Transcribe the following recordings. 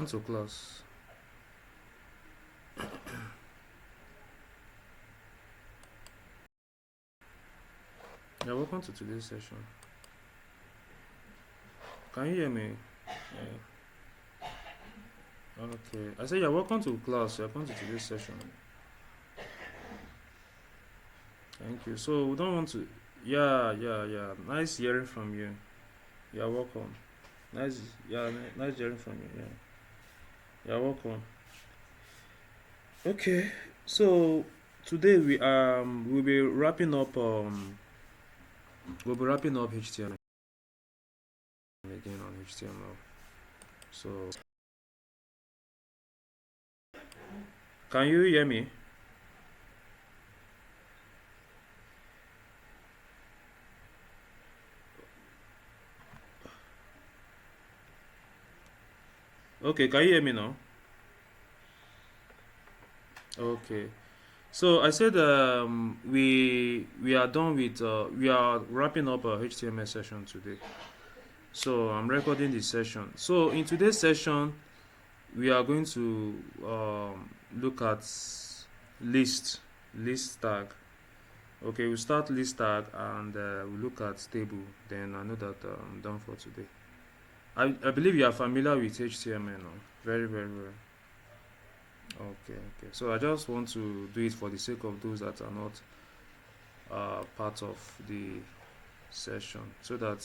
to class. Yeah, welcome to today's session. Can you hear me? Yeah. Okay. I said you're welcome to class. Welcome to today's session. Thank you. So we don't want to. Yeah. Nice hearing from you. You're welcome. Nice. Yeah. Nice hearing from you. Yeah. You're welcome. Okay. So today we'll be wrapping up HTML again on HTML. So can you hear me? Okay, can you hear me now? Okay. So I said we are done with we are wrapping up a HTML session today. So I'm recording this session. So in today's session, we are going to look at list tag. Okay, we'll start list tag and we'll look at table. Then I know that I'm done for today. I believe you are familiar with HTML now. Very well. Okay. So I just want to do it for the sake of those that are not part of the session, so that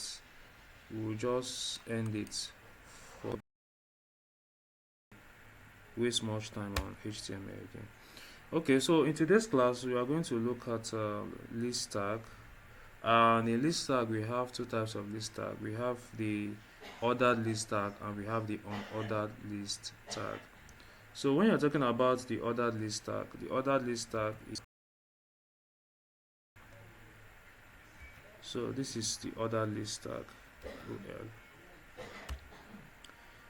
we'll just end it for waste much time on HTML again. Okay, so in today's class we are going to look at list tag. And in list tag we have two types of list tag. We have the ordered list tag and we have the unordered list tag. So when you're talking about the ordered list tag is, so this is the ordered list tag.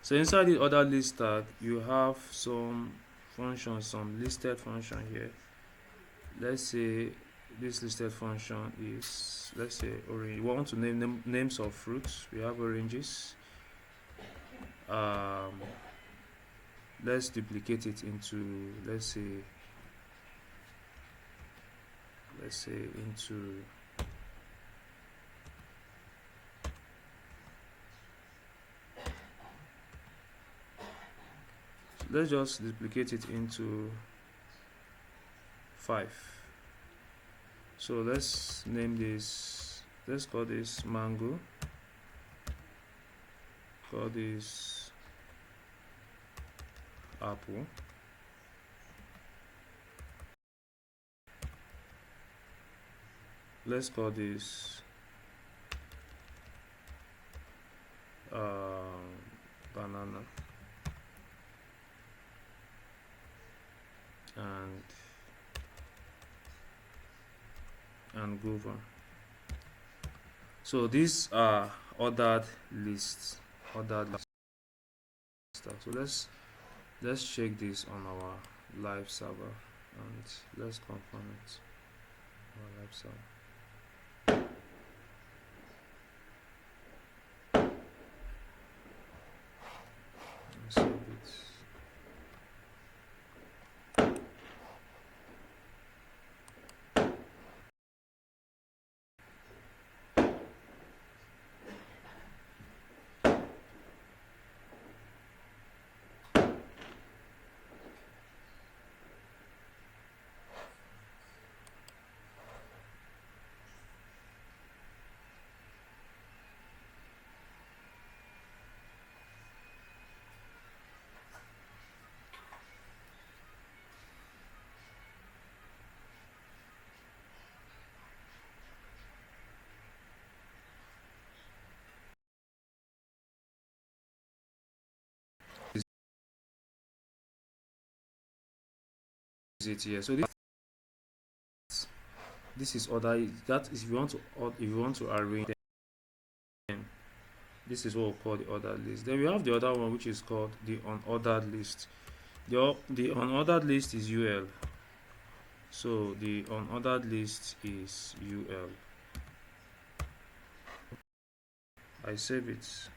So inside the ordered list tag you have some functions, some listed function here. Let's say this listed function is, let's say, orange. We want to name names of fruits. We have oranges. Let's duplicate it into, let's say into let's just duplicate it into 5. So let's name this, let's call this mango, call this apple, let's call this banana, and guava. So these are ordered lists. So let's check this on our live server and let's confirm it on our live server. Let's save it. It here. So this is order. That is, if you want to arrange them, this is what we call the ordered list. Then we have the other one, which is called the unordered list. The unordered list is UL. So the unordered list is UL. I save it.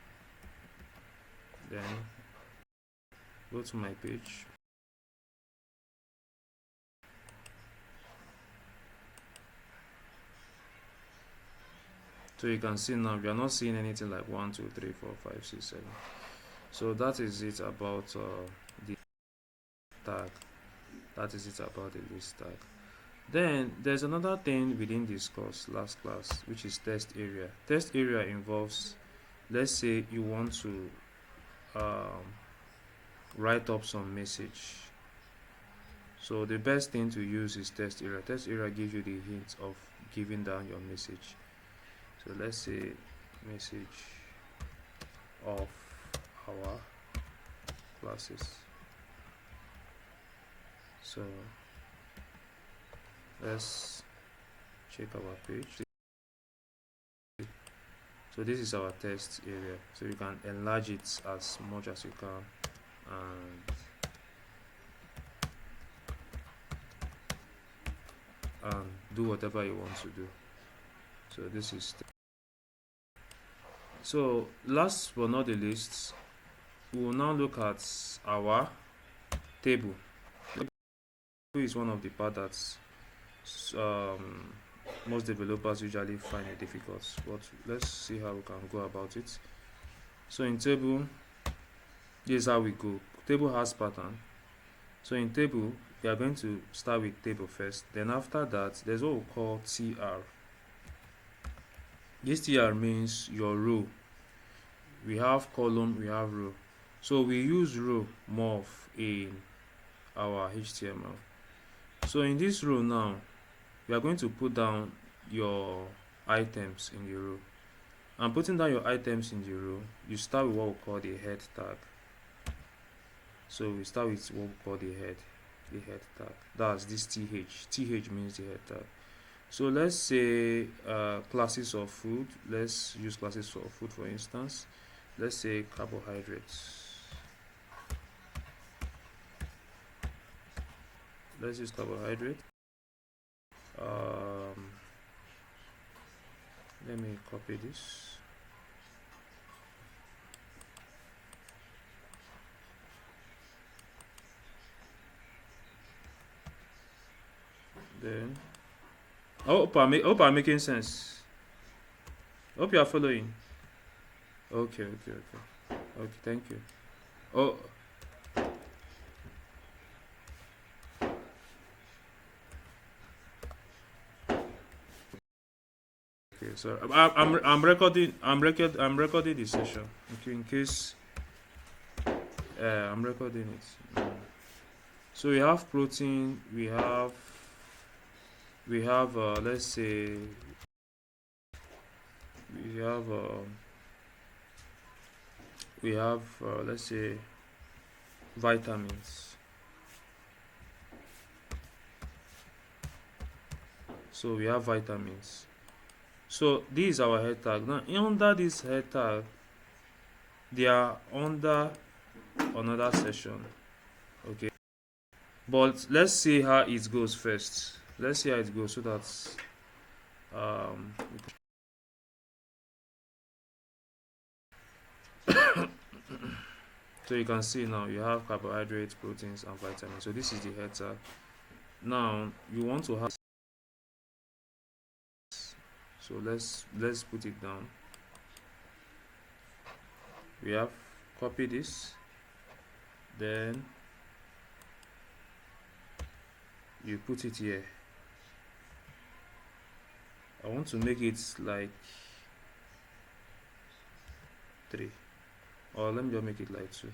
Then Go to my page. So you can see now we are not seeing anything like 1 2 3 4 5 6 7. So that is it about the tag. That is it about the list tag. Then there's another thing we didn't discuss last class, which is test area. Test area involves, let's say you want to um, write up some message. So the best thing to use is test area. Test area gives you the hint of giving down your message. So let's say message of our classes. So let's check our page. So this is our test area. So you can enlarge it as much as you can and do whatever you want to do. So this is so last but not the least, we will now look at our table. Table is one of the parts that most developers usually find it difficult, but let's see how we can go about it. So in table, this is how we go. Table has pattern. So in table, we are going to start with table first. Then after that, there's what we call TR. This TR means your row. We have column, we have row. So we use row more in our HTML. So in this row now, we are going to put down your items in the row. And putting down your items in the row, you start with what we call the head tag. So we start with what we call the head tag. That's this th. Th means the head tag. So let's say classes of food. Let's use classes of food for instance. Let's say carbohydrates. Let's use carbohydrate. Let me copy this. Then I hope I'm making sense. Hope you are following. Okay. Okay, thank you. Oh, okay. So I'm recording. I'm recording this session. Okay, in case I'm recording it. So we have protein. We have let's say we have let's say vitamins. So we have vitamins. So this is our head tag. Now under this head tag, they are under another session. Okay, but let's see how it goes first. Let's see how it goes so that so you can see now you have carbohydrates, proteins, and vitamins. So this is the head tag. Now you want to have, so let's put it down. We have copy this, then you put it here. I want to make it like 3, or let me just make it like 2.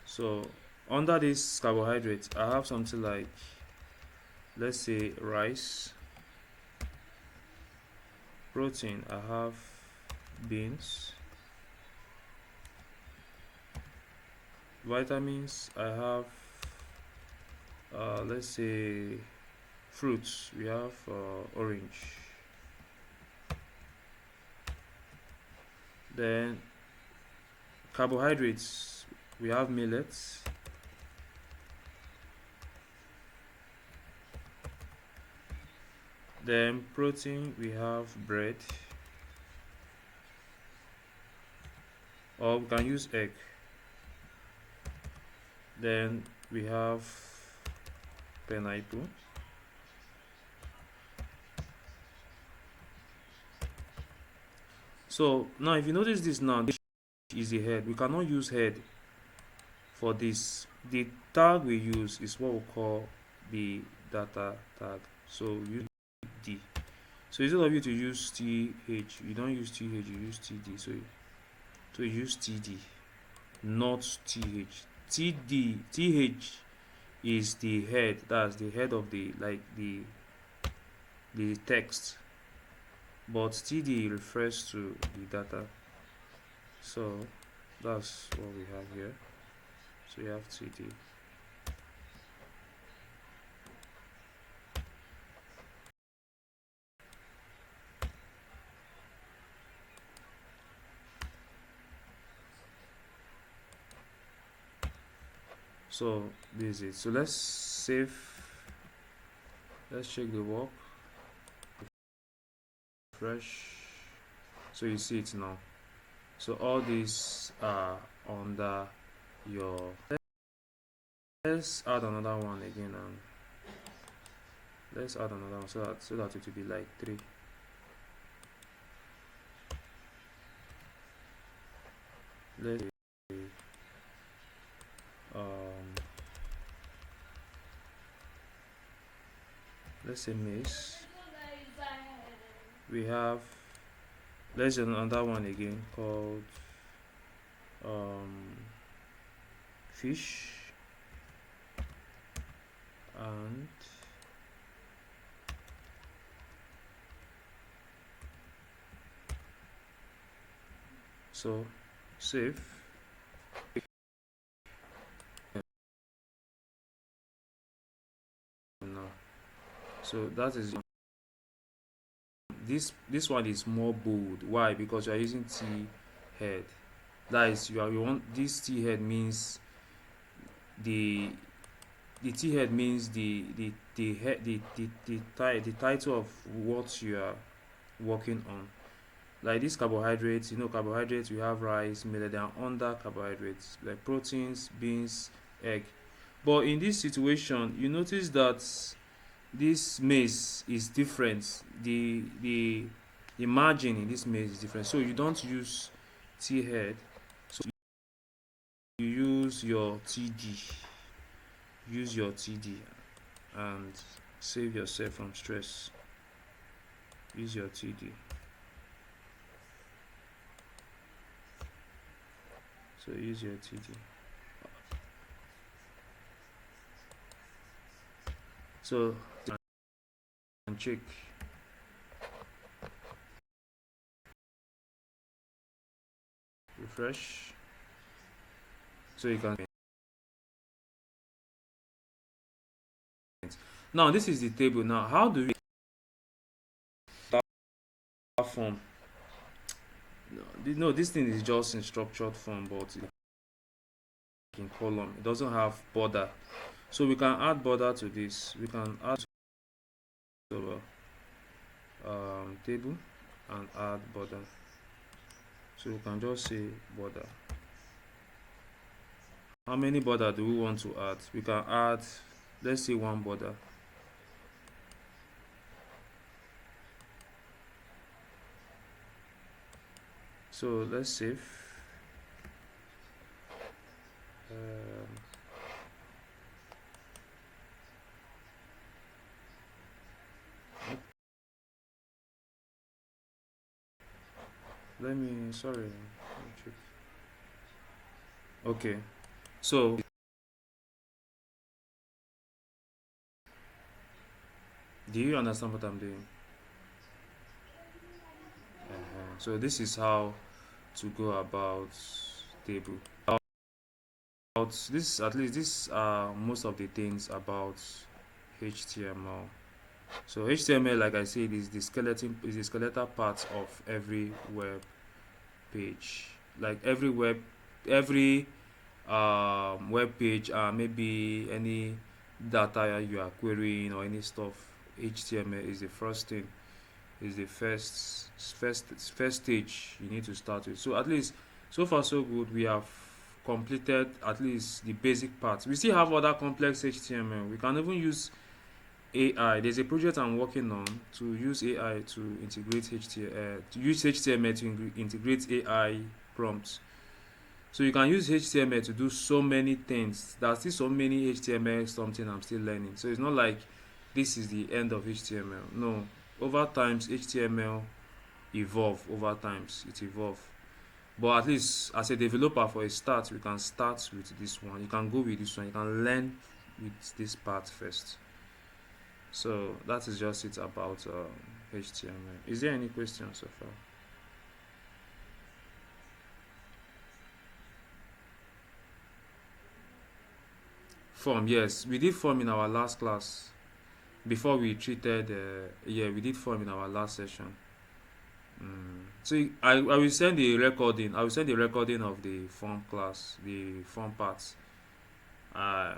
So under this carbohydrate, I have something like, let's say, rice. Protein, I have beans. Vitamins, I have let's say fruits. We have orange. Then carbohydrates, we have millets. Then protein, we have bread, or we can use egg. Then we have pineapple. So now if you notice this now, this is the head. We cannot use head for this. The tag we use is what we call the data tag. So use D. So instead of you to use TH, you don't use TH, you use TD. So you use TD, not TH. TH is the head. That's the head of the text. But TD refers to the data. So that's what we have here. So you have TD. So this is it. So let's save. Let's check the work. Refresh. So you see it now. So all these are under your. Let's add another one again, and let's add another one so that it will be like 3. Let's let's say maze. We have, let's do another one again called fish, and so save. Now, so that is this one is more bold. Why? Because you are using T head. That is, you want this T head means the T head means the head the title of what you are working on. Like these carbohydrates, carbohydrates, we have rice, millet, they are under carbohydrates like proteins, beans, egg. But in this situation, you notice that this maize is different. The margin in this maize is different. So you don't use T head. So you use your TD. Use your TD and save yourself from stress. Use your TD. So use your TD. So and check. Refresh. So you can. Now this is the table. Now how do we form? No, this thing is just in structured form, but in column. It doesn't have border. So we can add border to this. We can add to table and add border. So we can just say border. How many border do we want to add? We can add, let's say 1 border. So let's save. Let me check. Okay, so do you understand what I'm doing? So this is how to go about table. This, at least these are most of the things about HTML. So HTML, like I said, is the skeletal part of every web page. Like every web page, maybe any data you are querying or any stuff, HTML is the first thing, is the first stage you need to start with. So at least so far so good, we have completed at least the basic parts. We still have other complex HTML. We can even use AI. There's a project I'm working on to use AI to integrate HTML, to use HTML to integrate AI prompts. So you can use HTML to do so many things. There's still so many HTML something I'm still learning. So it's not like this is the end of HTML. No, over times HTML evolve. Over times it evolve. But at least as a developer, for a start, we can start with this one. You can go with this one. You can learn with this part first. So that is just it about HTML. Is there any questions so far? Form, yes, we did form in our last class. Before we treated, yeah, we did form in our last session. So I will send the recording. I will send the recording of the form class, the form parts. Uh,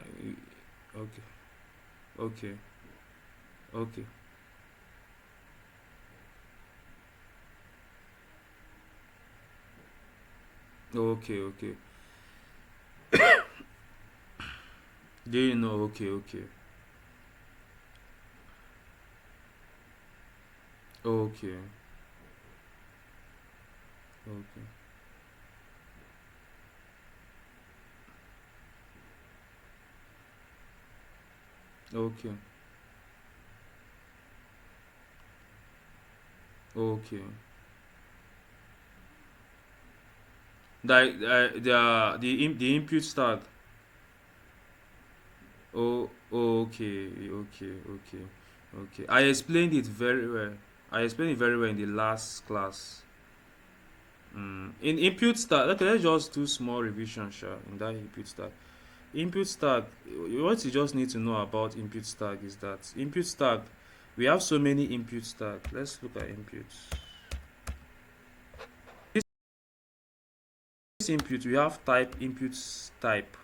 okay, okay, okay, okay, okay. Do you know? Okay, okay, okay, okay, okay, okay. The input tag. Oh, okay, okay, okay, okay. I explained it very well. I explained it very well in the last class. In input tag, okay, let's just do small revision, sure. In that input tag, what you just need to know about input tag is that input tag, we have so many input tag. Let's look at inputs. This input, we have type input type.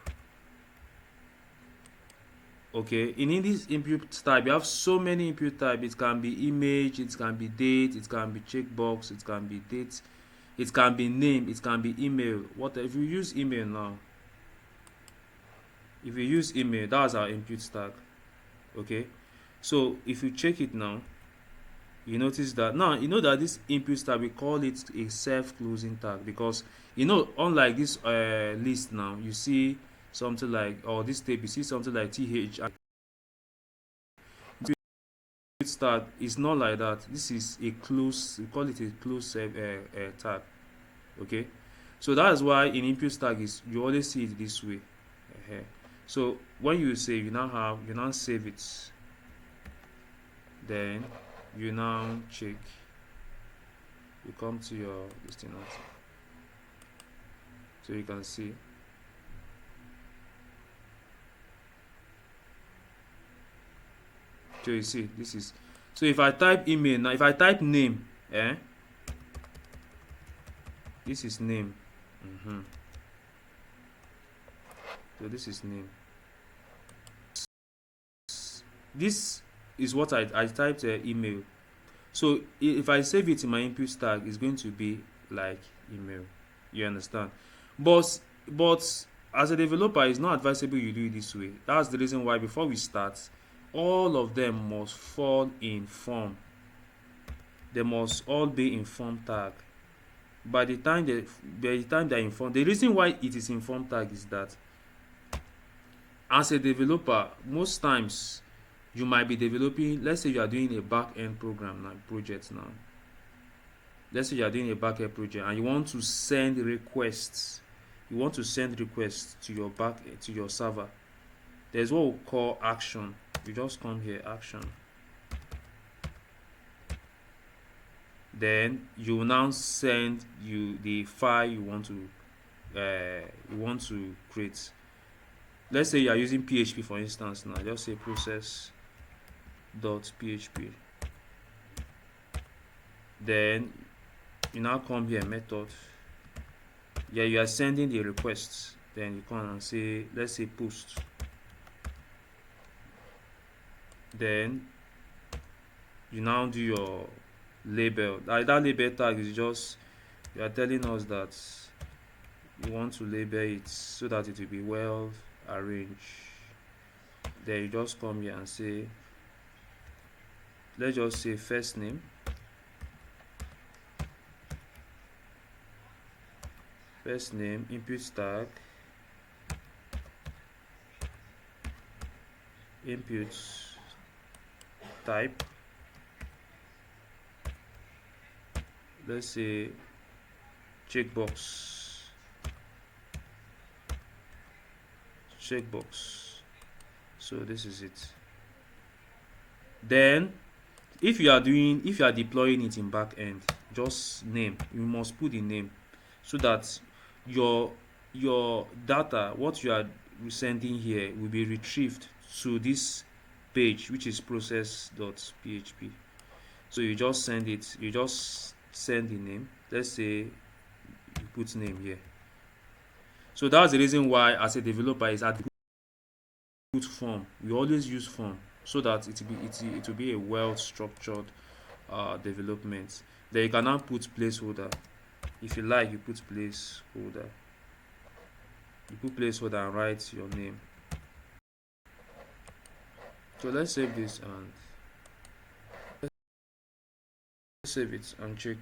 Okay, in this input type, you have so many input type. It can be image, it can be date, it can be checkbox, it can be date, it can be name, it can be email. What if you use email now? If you use email, that's our input tag. Okay, so if you check it now, you notice that now you know that this input tag, we call it a self-closing tag, because you know, unlike this list now, you see something like, or this table, you see something like th. Tag is not like that. This is a close, we call it a close tag. Okay, so that is why in input tag is, you always see it this way. So when you save, you now save it, then you now check, you come to your listing out, so you can see. So you see, this is, so if I type email now, if I type name, this is name. So this is name. This is what I typed email. So if I save it in my input tag, it's going to be like email. You understand? But as a developer, it's not advisable you do it this way. That's the reason why before we start, all of them must fall in form. They must all be in form tag. By the time they're in form, the reason why it is in form tag is that as a developer, most times you might be developing, let's say you are doing a back-end program now, project now. Let's say you are doing a back-end project and you want to send requests. You want to send requests to your server. There's what we call action. You just come here, action. Then you will now send you the file you want to create. Let's say you are using PHP, for instance. Now just say process.php. Then you now come here, method. Yeah, you are sending the requests. Then you come and say, let's say post. Then you now do your label. That label tag is just, you are telling us that you want to label it so that it will be well arranged. Then you just come here and say, let's just say first name, input tag, input type, let's say checkbox, so this is it. Then if you are deploying it in back end, just name, you must put the name so that your data, what you are sending here, will be retrieved to this page, which is process.php. So you just send it, you just send the name. Let's say you put name here. So that's the reason why, as a developer, is at the put form. We always use form so that it will be a well structured development. Then you can now put placeholder. If you like, you put placeholder. You put placeholder and write your name. So let's save this and save it and check.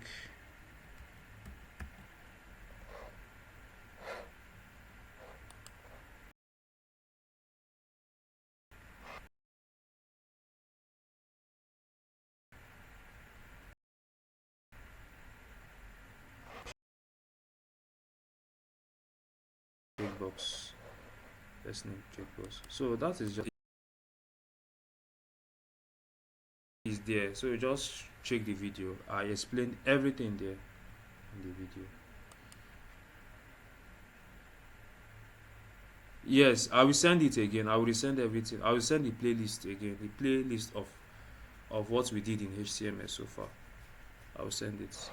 Checkbox. Let's name checkbox. So that is just is there. So you just check the video. I explained everything there in the video. Yes, I will send it again. I will resend everything. I will send the playlist again. The playlist of what we did in HTML so far. I will send it.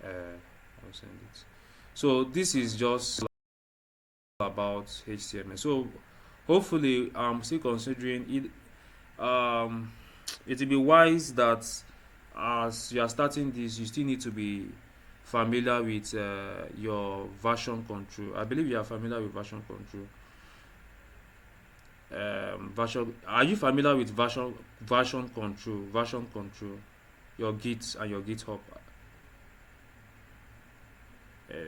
I will send it. So this is just about HTML. So hopefully, I'm still considering it. It will be wise that as you are starting this, you still need to be familiar with your version control. I believe you are familiar with version control. Are you familiar with version control? Version control, your Git and your GitHub.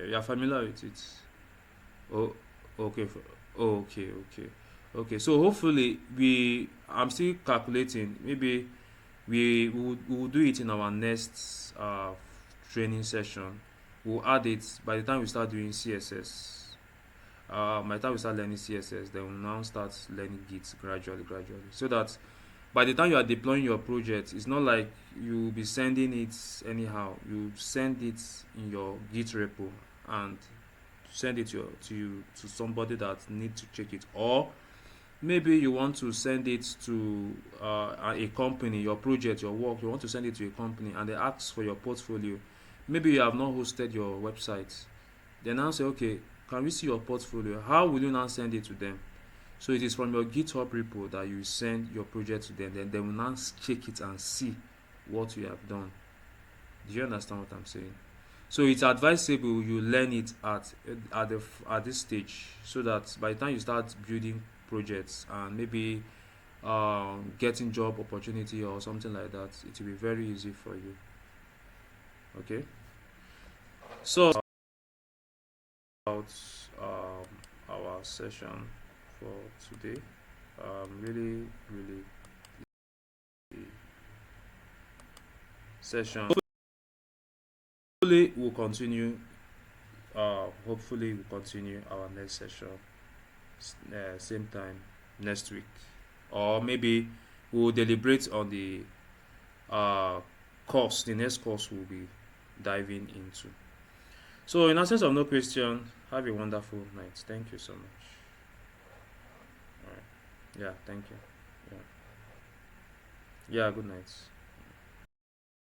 You are familiar with it. Oh, okay. Okay. So hopefully I'm still calculating. Maybe we will do it in our next training session. We'll add it by the time we start doing CSS. By the time we start learning CSS, then we'll now start learning Git gradually, so that by the time you are deploying your project, it's not like you'll be sending it anyhow. You send it in your Git repo and send it to somebody that need to check it, or maybe you want to send it to a company, your project, your work, you want to send it to a company and they ask for your portfolio. Maybe you have not hosted your website. Then now say, okay, can we see your portfolio? How will you now send it to them? So it is from your GitHub repo that you send your project to them. Then they will now check it and see what you have done. Do you understand what I'm saying? So it's advisable you learn it at this stage, so that by the time you start building projects and maybe getting job opportunity or something like that, it will be very easy for you. Okay. So about our session for today. Really session. Hopefully we'll continue. Hopefully we'll continue our next session same time next week, or maybe we'll deliberate on the course. The next course we'll be diving into. So in absence of no question, have a wonderful night. Thank you so much. All right. Yeah, thank you. Yeah. Yeah, good night.